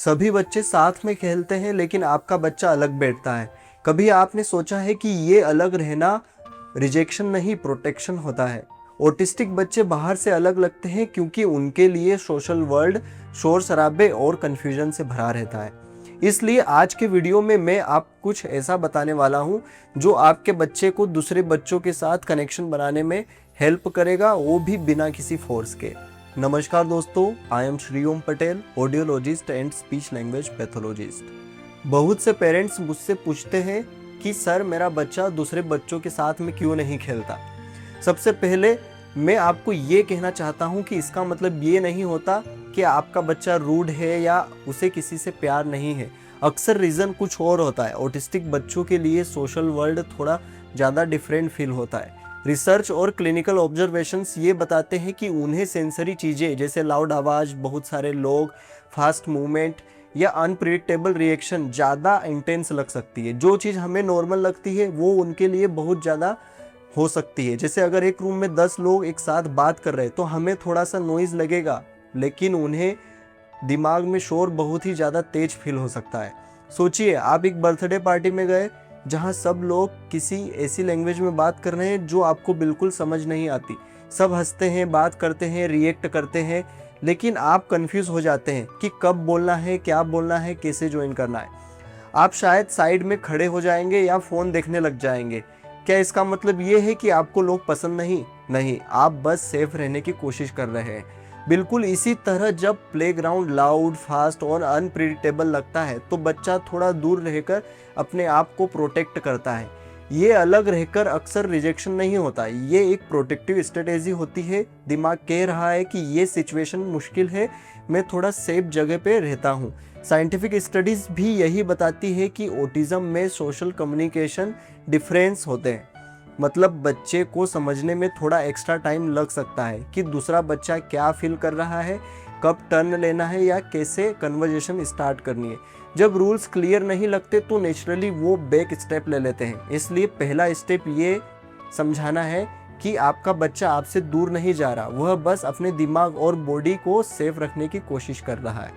सभी बच्चे साथ में खेलते हैं लेकिन आपका बच्चा अलग बैठता है। कभी आपने सोचा है कि ये अलग रहना रिजेक्शन नहीं, प्रोटेक्शन होता है। ऑटिस्टिक बच्चे बाहर से अलग लगते हैं क्योंकि उनके लिए सोशल वर्ल्ड शोर शराबे और कन्फ्यूजन से भरा रहता है। इसलिए आज के वीडियो में मैं आप कुछ ऐसा बताने वाला हूँ जो आपके बच्चे को दूसरे बच्चों के साथ कनेक्शन बनाने में हेल्प करेगा, वो भी बिना किसी फोर्स के। नमस्कार दोस्तों, I am Shri Om Patel, audiologist and speech language pathologist. बहुत से पेरेंट्स मुझसे पूछते हैं कि सर मेरा बच्चा दूसरे बच्चों के साथ में क्यों नहीं खेलता। सबसे पहले मैं आपको ये कहना चाहता हूँ कि इसका मतलब ये नहीं होता कि आपका बच्चा रूड है या उसे किसी से प्यार नहीं है। अक्सर रीज़न कुछ और होता है। ऑटिस्टिक बच्चों के लिए सोशल वर्ल्ड थोड़ा ज़्यादा डिफरेंट फील होता है। रिसर्च और क्लिनिकल ऑब्जर्वेशंस ये बताते हैं कि उन्हें सेंसरी चीज़ें जैसे लाउड आवाज़, बहुत सारे लोग, फास्ट मूवमेंट या अनप्रिडिक्टेबल रिएक्शन ज़्यादा इंटेंस लग सकती है। जो चीज़ हमें नॉर्मल लगती है वो उनके लिए बहुत ज़्यादा हो सकती है। जैसे अगर एक रूम में 10 लोग एक साथ बात कर रहे हैं तो हमें थोड़ा सा नॉइज़ लगेगा, लेकिन उन्हें दिमाग में शोर बहुत ही ज़्यादा तेज फील हो सकता है। सोचिए, आप एक बर्थडे पार्टी में गए जहाँ सब लोग किसी ऐसी लैंग्वेज में बात कर रहे हैं जो आपको बिल्कुल समझ नहीं आती। सब हंसते हैं, बात करते हैं, रिएक्ट करते हैं, लेकिन आप कंफ्यूज हो जाते हैं कि कब बोलना है, क्या बोलना है, कैसे ज्वाइन करना है। आप शायद साइड में खड़े हो जाएंगे या फ़ोन देखने लग जाएंगे। क्या इसका मतलब ये है कि आपको लोग पसंद नहीं, आप बस सेफ रहने की कोशिश कर रहे हैं। बिल्कुल इसी तरह जब प्लेग्राउंड लाउड, फास्ट और अनप्रिडिक्टेबल लगता है तो बच्चा थोड़ा दूर रहकर अपने आप को प्रोटेक्ट करता है। ये अलग रहकर अक्सर रिजेक्शन नहीं होता, ये एक प्रोटेक्टिव स्ट्रेटेजी होती है। दिमाग कह रहा है कि ये सिचुएशन मुश्किल है, मैं थोड़ा सेफ जगह पे रहता हूँ। साइंटिफिक स्टडीज़ भी यही बताती है कि ऑटिज़म में सोशल कम्युनिकेशन डिफरेंस होते हैं। मतलब बच्चे को समझने में थोड़ा एक्स्ट्रा टाइम लग सकता है कि दूसरा बच्चा क्या फील कर रहा है, कब टर्न लेना है या कैसे कन्वर्जेशन स्टार्ट करनी है। जब रूल्स क्लियर नहीं लगते तो नेचुरली वो बैक स्टेप ले लेते हैं। इसलिए पहला स्टेप ये समझाना है कि आपका बच्चा आपसे दूर नहीं जा रहा, वह बस अपने दिमाग और बॉडी को सेफ रखने की कोशिश कर रहा है।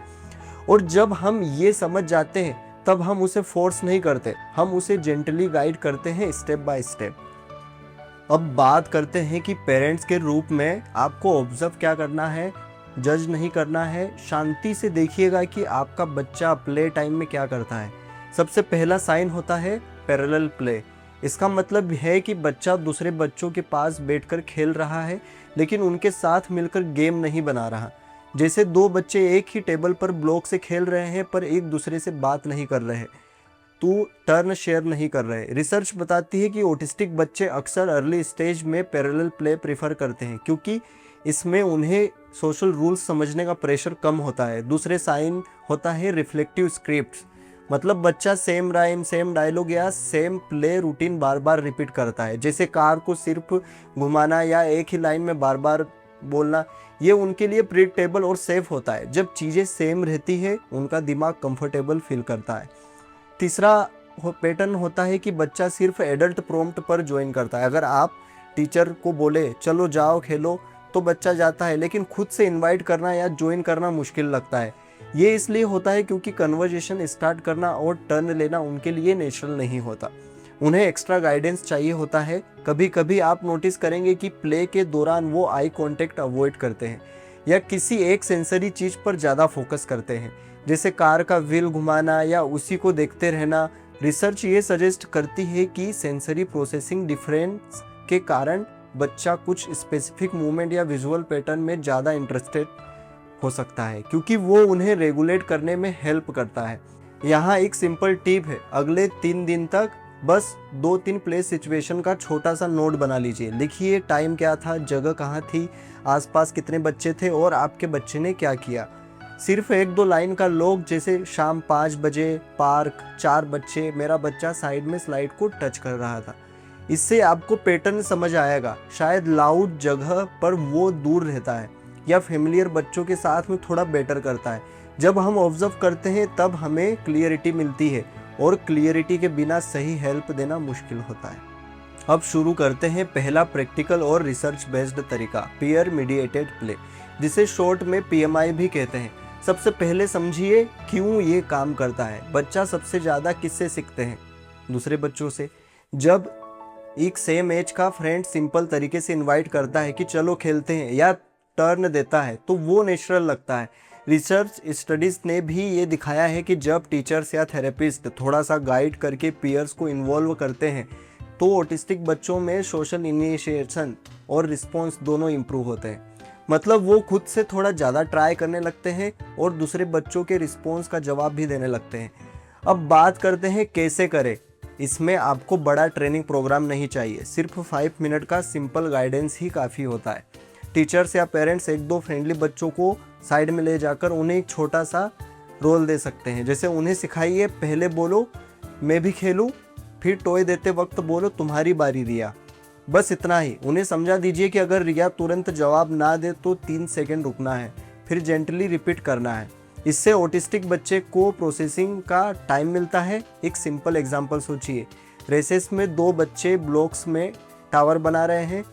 और जब हम ये समझ जाते हैं तब हम उसे फोर्स नहीं करते, हम उसे जेंटली गाइड करते हैं स्टेप बाय स्टेप। अब बात करते हैं कि पेरेंट्स के रूप में आपको ऑब्जर्व क्या करना है, जज नहीं करना है। शांति से देखिएगा कि आपका बच्चा प्ले टाइम में क्या करता है। सबसे पहला साइन होता है पैरेलल प्ले। इसका मतलब है कि बच्चा दूसरे बच्चों के पास बैठकर खेल रहा है लेकिन उनके साथ मिलकर गेम नहीं बना रहा। जैसे दो बच्चे एक ही टेबल पर ब्लॉक से खेल रहे हैं पर एक दूसरे से बात नहीं कर रहे, तो टर्न शेयर नहीं कर रहे। रिसर्च बताती है कि ऑटिस्टिक बच्चे अक्सर अर्ली स्टेज में पैरेलल प्ले प्रेफर करते हैं क्योंकि इसमें उन्हें सोशल रूल्स समझने का प्रेशर कम होता है। दूसरे साइन होता है रिफ्लेक्टिव स्क्रिप्ट्स। मतलब बच्चा सेम राइम, सेम डायलॉग या सेम प्ले रूटीन बार बार रिपीट करता है। जैसे कार को सिर्फ घुमाना या एक ही लाइन में बार बार बोलना, ये उनके लिए प्रिडिक्टेबल और सेफ होता है। जब चीज़ें सेम रहती है उनका दिमाग कंफर्टेबल फील करता है। तीसरा पैटर्न होता है कि बच्चा सिर्फ एडल्ट प्रॉम्प्ट पर ज्वाइन करता है। अगर आप टीचर को बोले चलो जाओ खेलो तो बच्चा जाता है, लेकिन खुद से इनवाइट करना या ज्वाइन करना मुश्किल लगता है। ये इसलिए होता है क्योंकि कन्वर्जेशन स्टार्ट करना और टर्न लेना उनके लिए नेचुरल नहीं होता, उन्हें एक्स्ट्रा गाइडेंस चाहिए होता है। कभी कभी आप नोटिस करेंगे कि प्ले के दौरान वो आई कांटेक्ट अवॉइड करते हैं या किसी एक सेंसरी चीज़ पर ज़्यादा फोकस करते हैं, जैसे कार का व्हील घुमाना या उसी को देखते रहना। रिसर्च ये सजेस्ट करती है कि सेंसरी प्रोसेसिंग डिफरेंस के कारण बच्चा कुछ स्पेसिफिक मूवमेंट या विजुअल पैटर्न में ज़्यादा इंटरेस्टेड हो सकता है क्योंकि वो उन्हें रेगुलेट करने में हेल्प करता है। यहाँ एक सिंपल टिप है, अगले 3 दिन तक बस 2-3 प्ले सिचुएशन का छोटा सा नोट बना लीजिए। लिखिए टाइम क्या था, जगह कहाँ थी, आसपास कितने बच्चे थे और आपके बच्चे ने क्या किया। सिर्फ 1-2 लाइन का लॉग, जैसे शाम 5 बजे पार्क, 4 बच्चे, मेरा बच्चा साइड में स्लाइड को टच कर रहा था। इससे आपको पैटर्न समझ आएगा। शायद लाउड जगह पर वो दूर रहता है या फेमिलियर बच्चों के साथ में थोड़ा बेटर करता है। जब हम ऑब्जर्व करते हैं तब हमें क्लियरिटी मिलती है और क्लियरिटी के बिना सही हेल्प देना मुश्किल होता है। अब शुरू करते हैं पहला प्रैक्टिकल और रिसर्च बेस्ड तरीका, पीयर मीडिएटेड प्ले, जिसे शॉर्ट में PMI भी कहते हैं। सबसे पहले समझिए क्यों ये काम करता है। बच्चा सबसे ज़्यादा किससे सीखते हैं? दूसरे बच्चों से। जब एक सेम एज का फ्रेंड सिंपल तरीके से इनवाइट करता है कि चलो खेलते हैं या टर्न देता है तो वो नेचुरल लगता है। रिसर्च स्टडीज़ ने भी ये दिखाया है कि जब टीचर्स या थेरेपिस्ट थोड़ा सा गाइड करके पीयर्स को इन्वॉल्व करते हैं तो ऑटिस्टिक बच्चों में सोशल इनिशिएशन और रिस्पॉन्स दोनों इम्प्रूव होते हैं। मतलब वो खुद से थोड़ा ज़्यादा ट्राई करने लगते हैं और दूसरे बच्चों के रिस्पॉन्स का जवाब भी देने लगते हैं। अब बात करते हैं कैसे करें। इसमें आपको बड़ा ट्रेनिंग प्रोग्राम नहीं चाहिए, सिर्फ 5 मिनट का सिंपल गाइडेंस ही काफ़ी होता है। टीचर्स या पेरेंट्स 1-2 फ्रेंडली बच्चों को साइड में ले जाकर उन्हें एक छोटा सा रोल दे सकते हैं। जैसे उन्हें सिखाइए, पहले बोलो मैं भी खेलूं, फिर टॉय देते वक्त बोलो तुम्हारी बारी रिया। बस इतना ही। उन्हें समझा दीजिए कि अगर रिया तुरंत जवाब ना दे तो 3 सेकंड रुकना है, फिर जेंटली रिपीट करना है। इससे ऑटिस्टिक बच्चे को प्रोसेसिंग का टाइम मिलता है। एक सिंपल एग्जांपल सोचिए, रेसेस में 2 बच्चे ब्लॉक्स में टावर बना रहे हैं।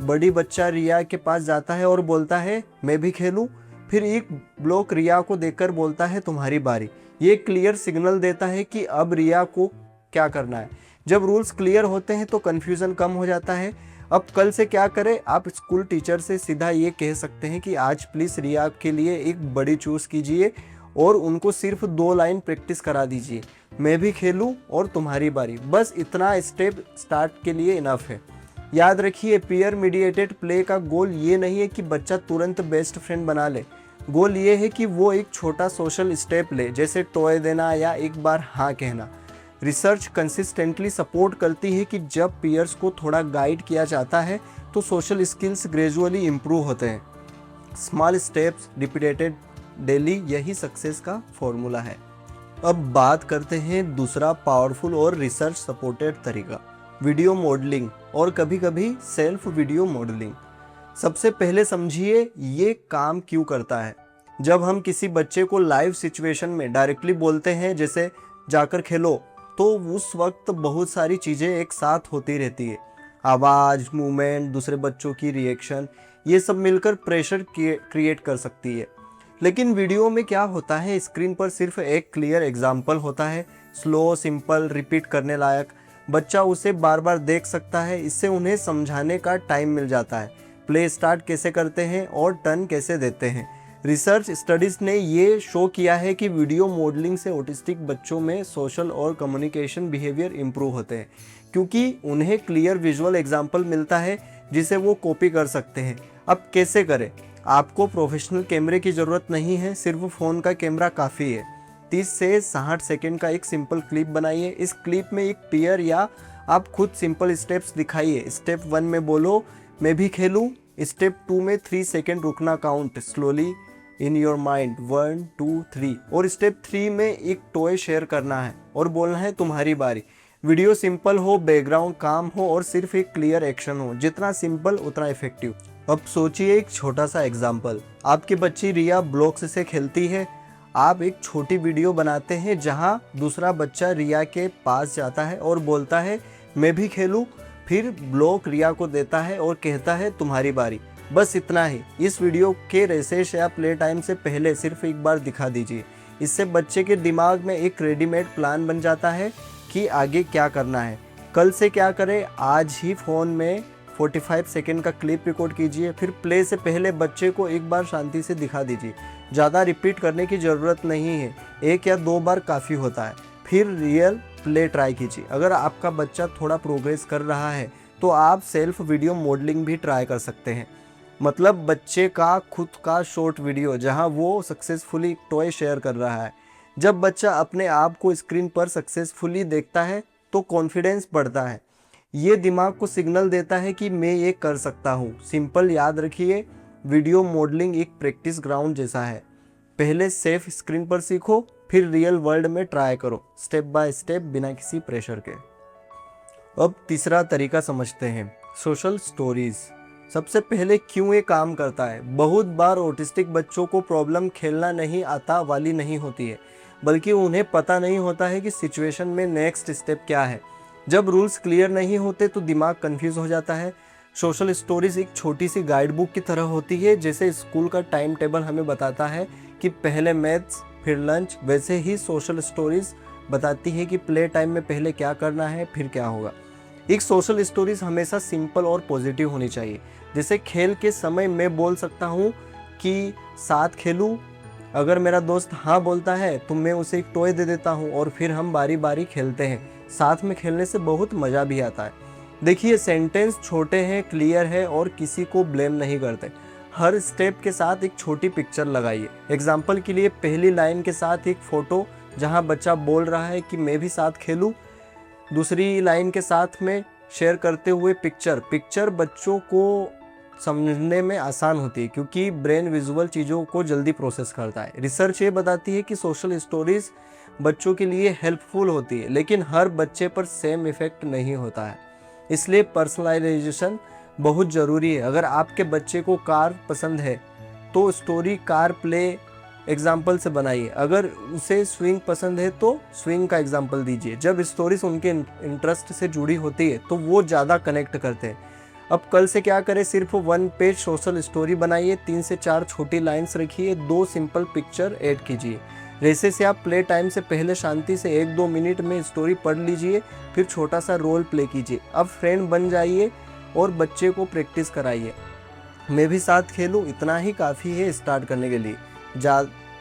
बड़ी बच्चा रिया के पास जाता है और बोलता है मैं भी खेलूं, फिर एक ब्लॉक रिया को देखकर बोलता है तुम्हारी बारी। ये क्लियर सिग्नल देता है कि अब रिया को क्या करना है। जब रूल्स क्लियर होते हैं तो कन्फ्यूज़न कम हो जाता है। अब कल से क्या करें? आप स्कूल टीचर से सीधा ये कह सकते हैं कि आज प्लीज़ रिया के लिए एक बड़ी चूज़ कीजिए और उनको सिर्फ 2 लाइन प्रैक्टिस करा दीजिए, मैं भी खेलूं और तुम्हारी बारी। बस इतना स्टेप स्टार्ट के लिए इनफ है। याद रखिए, पीयर मीडिएटेड प्ले का गोल ये नहीं है कि बच्चा तुरंत बेस्ट फ्रेंड बना ले। गोल ये है कि वो एक छोटा सोशल स्टेप ले, जैसे टॉय देना या एक बार हाँ कहना। रिसर्च कंसिस्टेंटली सपोर्ट करती है कि जब पीयर्स को थोड़ा गाइड किया जाता है तो सोशल स्किल्स ग्रेजुअली इम्प्रूव होते हैं। स्मॉल स्टेप्स रिपीटेड डेली, यही सक्सेस का फॉर्मूला है। अब बात करते हैं दूसरा पावरफुल और रिसर्च सपोर्टेड तरीका, वीडियो मॉडलिंग और कभी कभी सेल्फ वीडियो मॉडलिंग। सबसे पहले समझिए ये काम क्यों करता है। जब हम किसी बच्चे को लाइव सिचुएशन में डायरेक्टली बोलते हैं, जैसे जाकर खेलो, तो उस वक्त बहुत सारी चीज़ें एक साथ होती रहती है। आवाज़, मूवमेंट, दूसरे बच्चों की रिएक्शन, ये सब मिलकर प्रेशर क्रिएट कर सकती है। लेकिन वीडियो में क्या होता है, स्क्रीन पर सिर्फ एक क्लियर एग्जाम्पल होता है, स्लो, सिंपल, रिपीट करने लायक। बच्चा उसे बार बार देख सकता है। इससे उन्हें समझाने का टाइम मिल जाता है, प्ले स्टार्ट कैसे करते हैं और टर्न कैसे देते हैं। रिसर्च स्टडीज़ ने ये शो किया है कि वीडियो मॉडलिंग से ऑटिस्टिक बच्चों में सोशल और कम्युनिकेशन बिहेवियर इंप्रूव होते हैं, क्योंकि उन्हें क्लियर विजुअल एग्जाम्पल मिलता है जिसे वो कॉपी कर सकते हैं। अब कैसे करें? आपको प्रोफेशनल कैमरे की ज़रूरत नहीं है, सिर्फ फ़ोन का कैमरा काफ़ी है। 30 से 60 सेकेंड का एक सिंपल क्लिप बनाइए। इस क्लिप में एक पीयर या आप खुद सिंपल स्टेप्स दिखाइए। स्टेप 1 में बोलो मैं भी खेलूँ। स्टेप 2 में 3 सेकेंड रुकना count slowly in your mind, 1 2 3। और स्टेप 3 में एक टॉय शेयर करना है और बोलना है तुम्हारी बारी। वीडियो सिंपल हो, बैकग्राउंड काम हो और सिर्फ एक क्लियर एक्शन हो। जितना सिंपल उतना इफेक्टिव। अब सोचिए एक छोटा सा एग्जाम्पल, आपकी बच्ची रिया ब्लॉक्स से खेलती है। आप एक छोटी वीडियो बनाते हैं जहां दूसरा बच्चा रिया के पास जाता है और बोलता है मैं भी खेलूं, फिर ब्लॉक रिया को देता है और कहता है तुम्हारी बारी। बस इतना ही। इस वीडियो के रेसेस या प्ले टाइम से पहले सिर्फ एक बार दिखा दीजिए। इससे बच्चे के दिमाग में एक रेडीमेड प्लान बन जाता है कि आगे क्या करना है। कल से क्या करें? आज ही फ़ोन में 45 सेकेंड का क्लिप रिकॉर्ड कीजिए, फिर प्ले से पहले बच्चे को एक बार शांति से दिखा दीजिए। ज़्यादा रिपीट करने की ज़रूरत नहीं है, 1 या 2 बार काफ़ी होता है। फिर रियल प्ले ट्राई कीजिए। अगर आपका बच्चा थोड़ा प्रोग्रेस कर रहा है तो आप सेल्फ वीडियो मॉडलिंग भी ट्राई कर सकते हैं। मतलब बच्चे का खुद का शॉर्ट वीडियो जहां वो सक्सेसफुली टॉय शेयर कर रहा है। जब बच्चा अपने आप को स्क्रीन पर सक्सेसफुली देखता है तो कॉन्फिडेंस बढ़ता है। ये दिमाग को सिग्नल देता है कि मैं ये कर सकता हूँ। सिंपल याद रखिए, वीडियो मॉडलिंग एक प्रैक्टिस ग्राउंड जैसा है। पहले सेफ स्क्रीन पर सीखो, फिर रियल वर्ल्ड में ट्राई करो, स्टेप बाय स्टेप, बिना किसी प्रेशर के। अब तीसरा तरीका समझते हैं, सोशल स्टोरीज। सबसे पहले क्यों ये काम करता है। बहुत बार ऑटिस्टिक बच्चों को प्रॉब्लम खेलना नहीं आता वाली नहीं होती है, बल्कि उन्हें पता नहीं होता है कि सिचुएशन में नेक्स्ट स्टेप क्या है। जब रूल्स क्लियर नहीं होते तो दिमाग कंफ्यूज हो जाता है। सोशल स्टोरीज एक छोटी सी गाइड बुक की तरह होती है, जैसे स्कूल का टाइम टेबल हमें बताता है कि पहले मैथ्स फिर लंच, वैसे ही सोशल स्टोरीज बताती है कि प्ले टाइम में पहले क्या करना है फिर क्या होगा। एक सोशल स्टोरीज हमेशा सिंपल और पॉजिटिव होनी चाहिए। जैसे खेल के समय मैं बोल सकता हूँ कि साथ खेलूँ, अगर मेरा दोस्त हाँ बोलता है तो मैं उसे एक टॉय दे देता हूँ और फिर हम बारी बारी खेलते हैं। साथ में खेलने से बहुत मज़ा भी आता है। देखिए, सेंटेंस छोटे हैं, क्लियर है और किसी को ब्लेम नहीं करते। हर स्टेप के साथ एक छोटी पिक्चर लगाइए। एग्जाम्पल के लिए पहली लाइन के साथ एक फ़ोटो जहाँ बच्चा बोल रहा है कि मैं भी साथ खेलूँ। दूसरी लाइन के साथ में शेयर करते हुए पिक्चर बच्चों को समझने में आसान होती है क्योंकि ब्रेन विजुअल चीज़ों को जल्दी प्रोसेस करता है। रिसर्च ये बताती है कि सोशल स्टोरीज बच्चों के लिए हेल्पफुल होती है, लेकिन हर बच्चे पर सेम इफेक्ट नहीं होता है। इसलिए पर्सनलाइजेशन बहुत ज़रूरी है। अगर आपके बच्चे को कार पसंद है तो स्टोरी कार प्ले एग्जाम्पल से बनाइए। अगर उसे स्विंग पसंद है तो स्विंग का एग्जाम्पल दीजिए। जब स्टोरीज उनके इंटरेस्ट से जुड़ी होती है तो वो ज़्यादा कनेक्ट करते हैं। अब कल से क्या करें, सिर्फ 1 पेज सोशल स्टोरी बनाइए, 3 से 4 छोटी लाइंस रखिए, 2 सिंपल पिक्चर ऐड कीजिए। जैसे से आप प्ले टाइम से पहले शांति से 1-2 मिनट में स्टोरी पढ़ लीजिए, फिर छोटा सा रोल प्ले कीजिए। अब फ्रेंड बन जाइए और बच्चे को प्रैक्टिस कराइए, मैं भी साथ खेलूँ, इतना ही काफ़ी है स्टार्ट करने के लिए।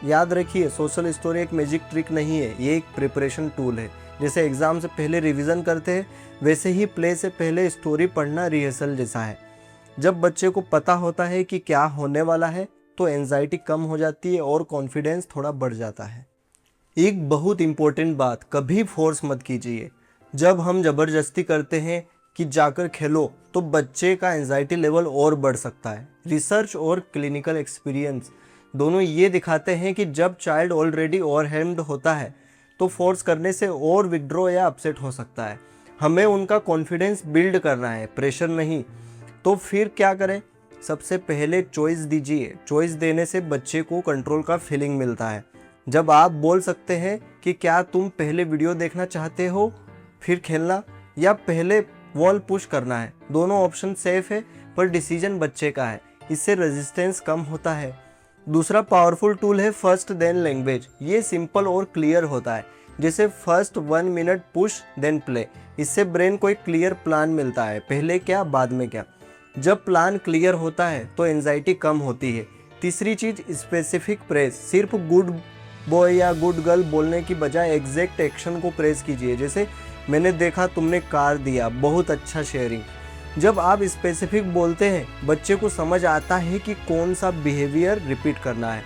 याद रखिए, सोशल स्टोरी एक मैजिक ट्रिक नहीं है, ये एक प्रिपरेशन टूल है। जैसे एग्ज़ाम से पहले रिवीजन करते हैं, वैसे ही प्ले से पहले स्टोरी पढ़ना रिहर्सल जैसा है। जब बच्चे को पता होता है कि क्या होने वाला है तो एंजाइटी कम हो जाती है और कॉन्फिडेंस थोड़ा बढ़ जाता है। एक बहुत इम्पोर्टेंट बात, कभी फोर्स मत कीजिए। जब हम ज़बरदस्ती करते हैं कि जाकर खेलो तो बच्चे का एंजाइटी लेवल और बढ़ सकता है। रिसर्च और क्लिनिकल एक्सपीरियंस दोनों ये दिखाते हैं कि जब चाइल्ड ऑलरेडी ओवरवेल्म्ड होता है तो फोर्स करने से और विड्रॉ या अपसेट हो सकता है। हमें उनका कॉन्फिडेंस बिल्ड करना है, प्रेशर नहीं। तो फिर क्या करें, सबसे पहले चॉइस दीजिए। चॉइस देने से बच्चे को कंट्रोल का फीलिंग मिलता है। जब आप बोल सकते हैं कि क्या तुम पहले वीडियो देखना चाहते हो फिर खेलना, या पहले वॉल पुश करना है, दोनों ऑप्शन सेफ है पर डिसीजन बच्चे का है। इससे रेजिस्टेंस कम होता है। दूसरा पावरफुल टूल है फर्स्ट देन लैंग्वेज। ये सिंपल और क्लियर होता है, जैसे first 1 minute push then play. इससे ब्रेन को एक क्लियर प्लान मिलता है, पहले क्या बाद में क्या। जब प्लान क्लियर होता है तो एंजाइटी कम होती है। तीसरी चीज़, स्पेसिफिक प्रेज। सिर्फ गुड बॉय या गुड गर्ल बोलने की बजाय एग्जैक्ट एक्शन को प्रेज कीजिए। जैसे मैंने देखा तुमने कार दिया, बहुत अच्छा शेयरिंग। जब आप स्पेसिफिक बोलते हैं बच्चे को समझ आता है कि कौन सा बिहेवियर रिपीट करना है।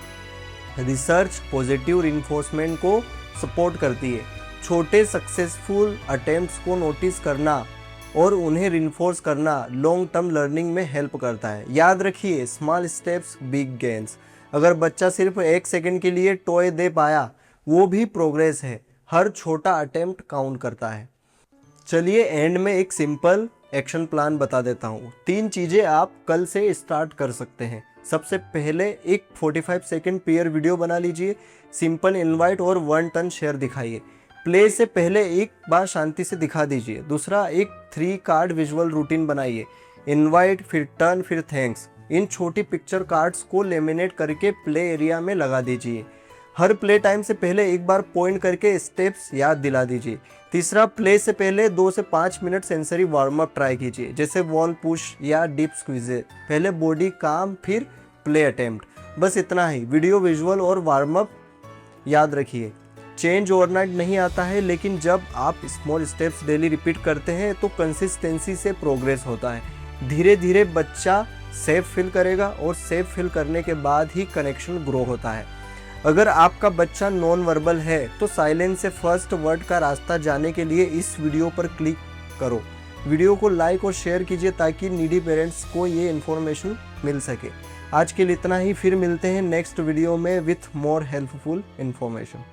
रिसर्च पॉजिटिव रिइंफोर्समेंट को सपोर्ट करती है। छोटे सक्सेसफुल अटेम्प्ट्स को नोटिस करना और उन्हें रिइंफोर्स करना लॉन्ग टर्म लर्निंग में हेल्प करता है। याद रखिए, स्मॉल स्टेप्स बिग गेन्स। अगर बच्चा सिर्फ 1 सेकंड के लिए टॉय दे पाया वो भी प्रोग्रेस है। हर छोटा अटेम्प्ट काउंट करता है। चलिए एंड में एक सिंपल एक्शन प्लान बता देता हूँ। 3 चीज़ें आप कल से स्टार्ट कर सकते हैं। सबसे पहले एक 45 सेकंड पेयर वीडियो बना लीजिए। सिंपल इनवाइट और 1 टर्न शेयर दिखाइए। प्ले से पहले एक बार शांति से दिखा दीजिए। दूसरा, एक 3 कार्ड विजुअल रूटीन बनाइए। इनवाइट, फिर टर्न, फिर थैंक्स। इन छोटी पिक्चर कार्ड्स को लेमिनेट करके प्ले एरिया में लगा दीजिए। हर प्ले टाइम से पहले एक बार पॉइंट करके स्टेप्स याद दिला दीजिए। तीसरा, प्ले से पहले 2 से 5 minute sensory warm up try कीजिए, जैसे वॉल पुश या डीप स्क्वीज। पहले बॉडी काम, फिर प्ले अटेम्प्ट। बस इतना ही। वीडियो, विजुअल और वार्म अप याद रखिए। चेंज ओवरनाइट नहीं आता है, लेकिन जब आप स्मॉल स्टेप्स डेली रिपीट करते हैं तो कंसिस्टेंसी से प्रोग्रेस होता है। धीरे धीरे बच्चा सेफ फील करेगा और सेफ फील करने के बाद ही कनेक्शन ग्रो होता है। अगर आपका बच्चा नॉन वर्बल है तो साइलेंस से फर्स्ट वर्ड का रास्ता जाने के लिए इस वीडियो पर क्लिक करो। वीडियो को लाइक और शेयर कीजिए ताकि नीडी पेरेंट्स को ये इन्फॉर्मेशन मिल सके। आज के लिए इतना ही, फिर मिलते हैं नेक्स्ट वीडियो में विथ मोर हेल्पफुल इन्फॉर्मेशन।